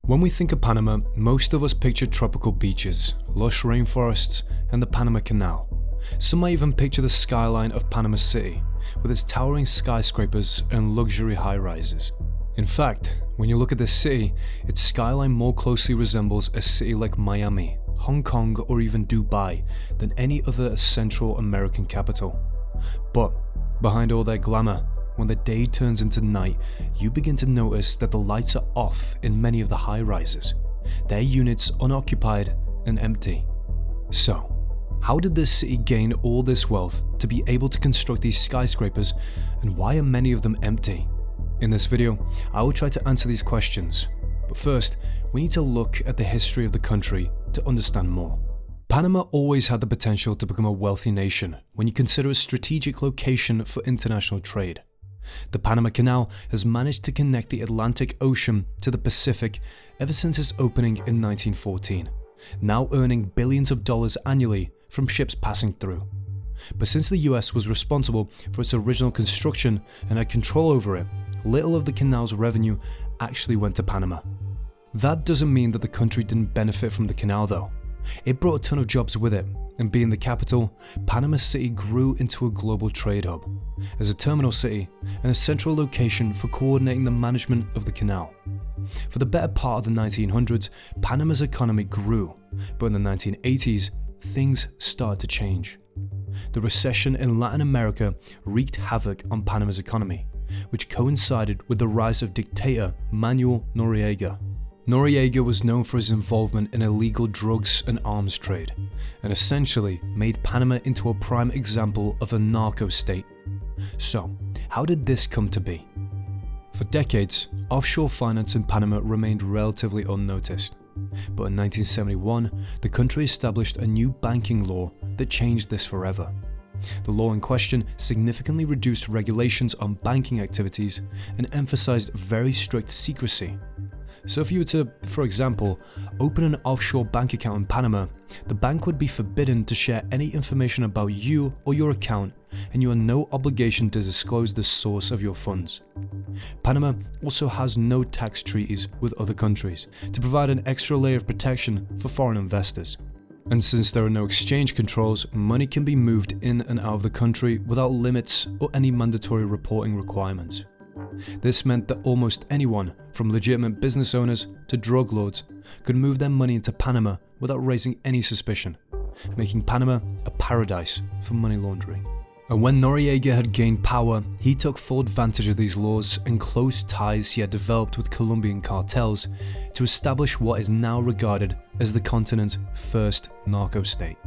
When we think of Panama, most of us picture tropical beaches, lush rainforests, and the Panama Canal. Some might even picture the skyline of Panama City, with its towering skyscrapers and luxury high-rises. In fact, when you look at this city, its skyline more closely resembles a city like Miami, Hong Kong, or even Dubai than any other Central American capital. But behind all that glamour, when the day turns into night, you begin to notice that the lights are off in many of the high-rises, their units unoccupied and empty. So, how did this city gain all this wealth to be able to construct these skyscrapers, and why are many of them empty? In this video, I will try to answer these questions, but first, we need to look at the history of the country to understand more. Panama always had the potential to become a wealthy nation when you consider a strategic location for international trade. The Panama Canal has managed to connect the Atlantic Ocean to the Pacific ever since its opening in 1914, now earning billions of dollars annually from ships passing through. But since the US was responsible for its original construction and had control over it, little of the canal's revenue actually went to Panama. That doesn't mean that the country didn't benefit from the canal though. It brought a ton of jobs with it, and being the capital, Panama City grew into a global trade hub, as a terminal city and a central location for coordinating the management of the canal. For the better part of the 1900s, Panama's economy grew, but in the 1980s, things started to change. The recession in Latin America wreaked havoc on Panama's economy, which coincided with the rise of dictator Manuel Noriega. Noriega was known for his involvement in illegal drugs and arms trade, and essentially made Panama into a prime example of a narco state. So, how did this come to be? For decades, offshore finance in Panama remained relatively unnoticed. But in 1971, the country established a new banking law that changed this forever. The law in question significantly reduced regulations on banking activities and emphasized very strict secrecy. So if you were to, for example, open an offshore bank account in Panama, the bank would be forbidden to share any information about you or your account, and you have no obligation to disclose the source of your funds. Panama also has no tax treaties with other countries to provide an extra layer of protection for foreign investors. And since there are no exchange controls, money can be moved in and out of the country without limits or any mandatory reporting requirements. This meant that almost anyone, from legitimate business owners to drug lords, could move their money into Panama without raising any suspicion, making Panama a paradise for money laundering. And when Noriega had gained power, he took full advantage of these laws and close ties he had developed with Colombian cartels to establish what is now regarded as the continent's first narco state.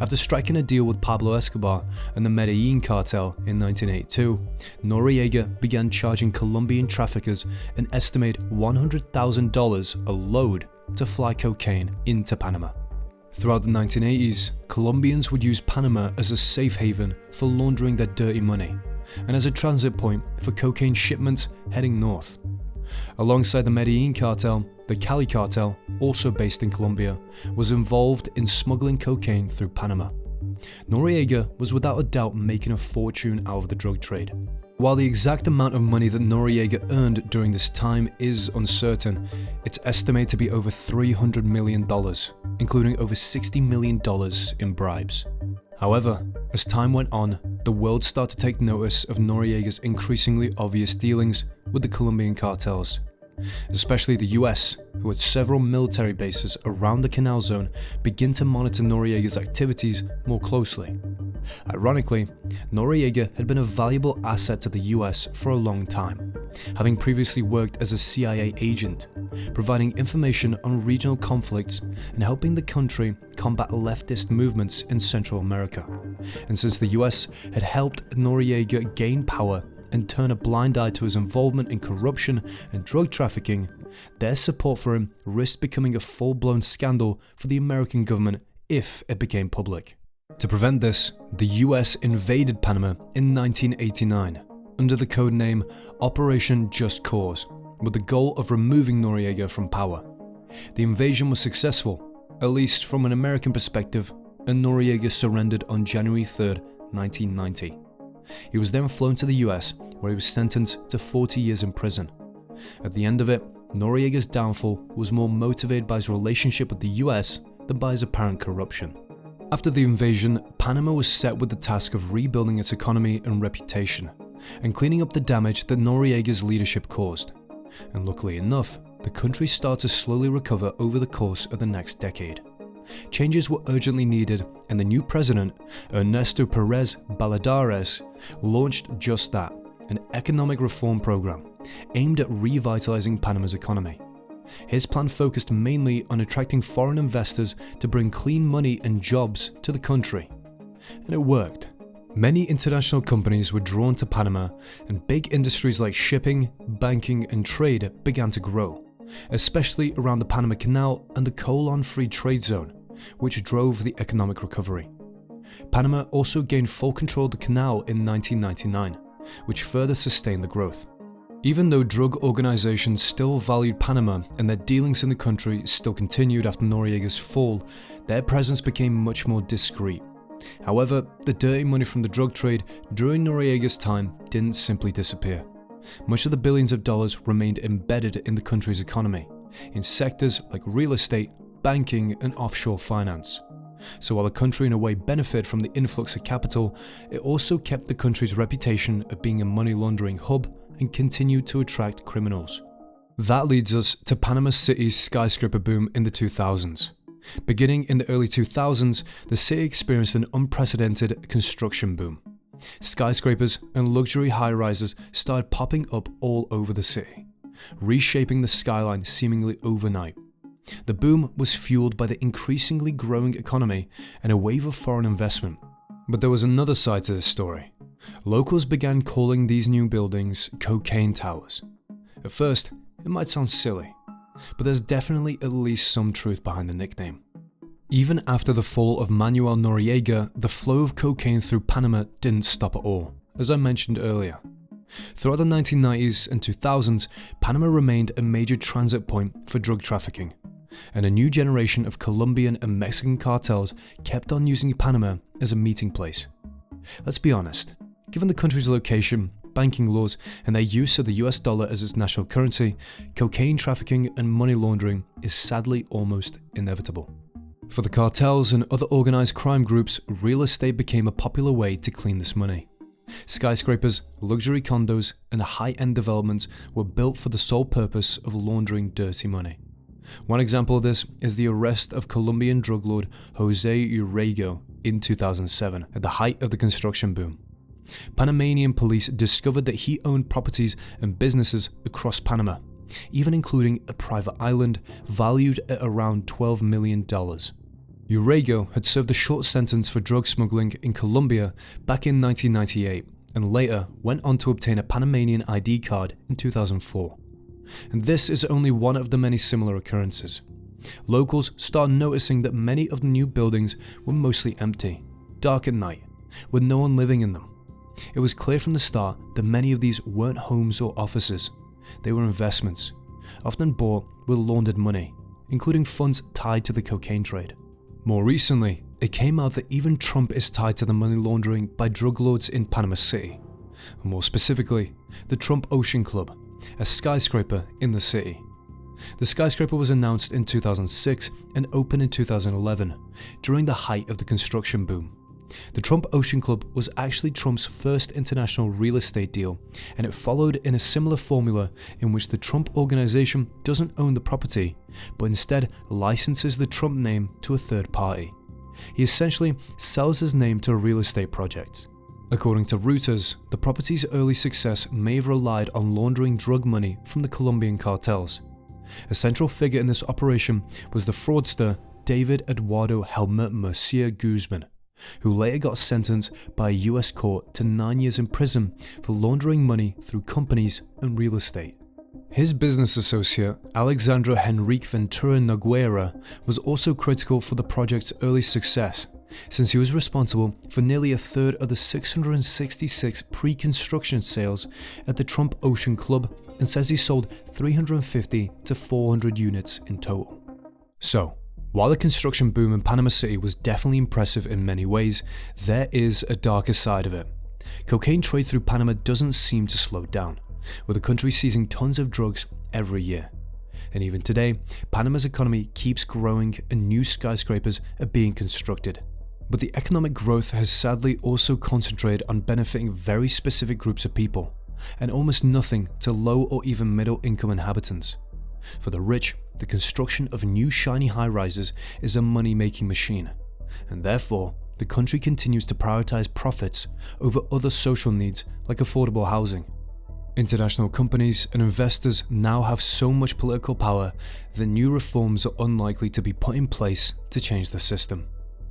After striking a deal with Pablo Escobar and the Medellin cartel in 1982, Noriega began charging Colombian traffickers an estimated $100,000 a load to fly cocaine into Panama. Throughout the 1980s, Colombians would use Panama as a safe haven for laundering their dirty money, and as a transit point for cocaine shipments heading north. Alongside the Medellin cartel, the Cali cartel, also based in Colombia, was involved in smuggling cocaine through Panama. Noriega was without a doubt making a fortune out of the drug trade. While the exact amount of money that Noriega earned during this time is uncertain, it's estimated to be over $300 million, including over $60 million in bribes. However, as time went on, the world started to take notice of Noriega's increasingly obvious dealings with the Colombian cartels. Especially the US, who had several military bases around the canal zone, begin to monitor Noriega's activities more closely. Ironically, Noriega had been a valuable asset to the US for a long time, having previously worked as a CIA agent, providing information on regional conflicts and helping the country combat leftist movements in Central America. And since the US had helped Noriega gain power and turn a blind eye to his involvement in corruption and drug trafficking, their support for him risked becoming a full-blown scandal for the American government if it became public. To prevent this, the US invaded Panama in 1989 under the codename Operation Just Cause, with the goal of removing Noriega from power. The invasion was successful, at least from an American perspective, and Noriega surrendered on January 3, 1990. He was then flown to the US, where he was sentenced to 40 years in prison. At the end of it, Noriega's downfall was more motivated by his relationship with the US than by his apparent corruption. After the invasion, Panama was set with the task of rebuilding its economy and reputation, and cleaning up the damage that Noriega's leadership caused. And luckily enough, the country started to slowly recover over the course of the next decade. Changes were urgently needed, and the new president, Ernesto Perez Balladares, launched just that, an economic reform program aimed at revitalizing Panama's economy. His plan focused mainly on attracting foreign investors to bring clean money and jobs to the country. And it worked. Many international companies were drawn to Panama, and big industries like shipping, banking, and trade began to grow, especially around the Panama Canal and the colon-free trade zone, which drove the economic recovery. Panama also gained full control of the canal in 1999, which further sustained the growth. Even though drug organizations still valued Panama and their dealings in the country still continued after Noriega's fall, their presence became much more discreet. However, the dirty money from the drug trade during Noriega's time didn't simply disappear. Much of the billions of dollars remained embedded in the country's economy, in sectors like real estate, banking, and offshore finance. So while the country in a way benefited from the influx of capital, it also kept the country's reputation of being a money laundering hub and continued to attract criminals. That leads us to Panama City's skyscraper boom in the 2000s. Beginning in the early 2000s, the city experienced an unprecedented construction boom. Skyscrapers and luxury high-rises started popping up all over the city, reshaping the skyline seemingly overnight. The boom was fueled by the increasingly growing economy and a wave of foreign investment. But there was another side to this story. Locals began calling these new buildings cocaine towers. At first, it might sound silly, but there's definitely at least some truth behind the nickname. Even after the fall of Manuel Noriega, the flow of cocaine through Panama didn't stop at all, as I mentioned earlier. Throughout the 1990s and 2000s, Panama remained a major transit point for drug trafficking, and a new generation of Colombian and Mexican cartels kept on using Panama as a meeting place. Let's be honest, given the country's location, banking laws, and their use of the US dollar as its national currency, cocaine trafficking and money laundering is sadly almost inevitable. For the cartels and other organized crime groups, real estate became a popular way to clean this money. Skyscrapers, luxury condos, and high-end developments were built for the sole purpose of laundering dirty money. One example of this is the arrest of Colombian drug lord Jose Urrego in 2007 at the height of the construction boom. Panamanian police discovered that he owned properties and businesses across Panama, even including a private island valued at around $12 million. Urrego had served a short sentence for drug smuggling in Colombia back in 1998 and later went on to obtain a Panamanian ID card in 2004. And this is only one of the many similar occurrences. Locals started noticing that many of the new buildings were mostly empty, dark at night, with no one living in them. It was clear from the start that many of these weren't homes or offices. They were investments, often bought with laundered money, including funds tied to the cocaine trade. More recently, it came out that even Trump is tied to the money laundering by drug lords in Panama City. More specifically, the Trump Ocean Club, a skyscraper in the city. The skyscraper was announced in 2006 and opened in 2011, during the height of the construction boom. The Trump Ocean Club was actually Trump's first international real estate deal, and it followed in a similar formula in which the Trump organization doesn't own the property, but instead licenses the Trump name to a third party. He essentially sells his name to a real estate project. According to Reuters, the property's early success may have relied on laundering drug money from the Colombian cartels. A central figure in this operation was the fraudster David Eduardo Helmer Murcia Guzman, who later got sentenced by a US court to 9 years in prison for laundering money through companies and real estate. His business associate, Alexandra Henrique Ventura Noguera, was also critical for the project's early success, since he was responsible for nearly a third of the 666 pre-construction sales at the Trump Ocean Club and says he sold 350 to 400 units in total. So, while the construction boom in Panama City was definitely impressive in many ways, there is a darker side of it. Cocaine trade through Panama doesn't seem to slow down, with the country seizing tons of drugs every year. And even today, Panama's economy keeps growing and new skyscrapers are being constructed. But the economic growth has sadly also concentrated on benefiting very specific groups of people, and almost nothing to low or even middle income inhabitants. For the rich, the construction of new shiny high-rises is a money-making machine, and therefore the country continues to prioritize profits over other social needs like affordable housing. International companies and investors now have so much political power that new reforms are unlikely to be put in place to change the system.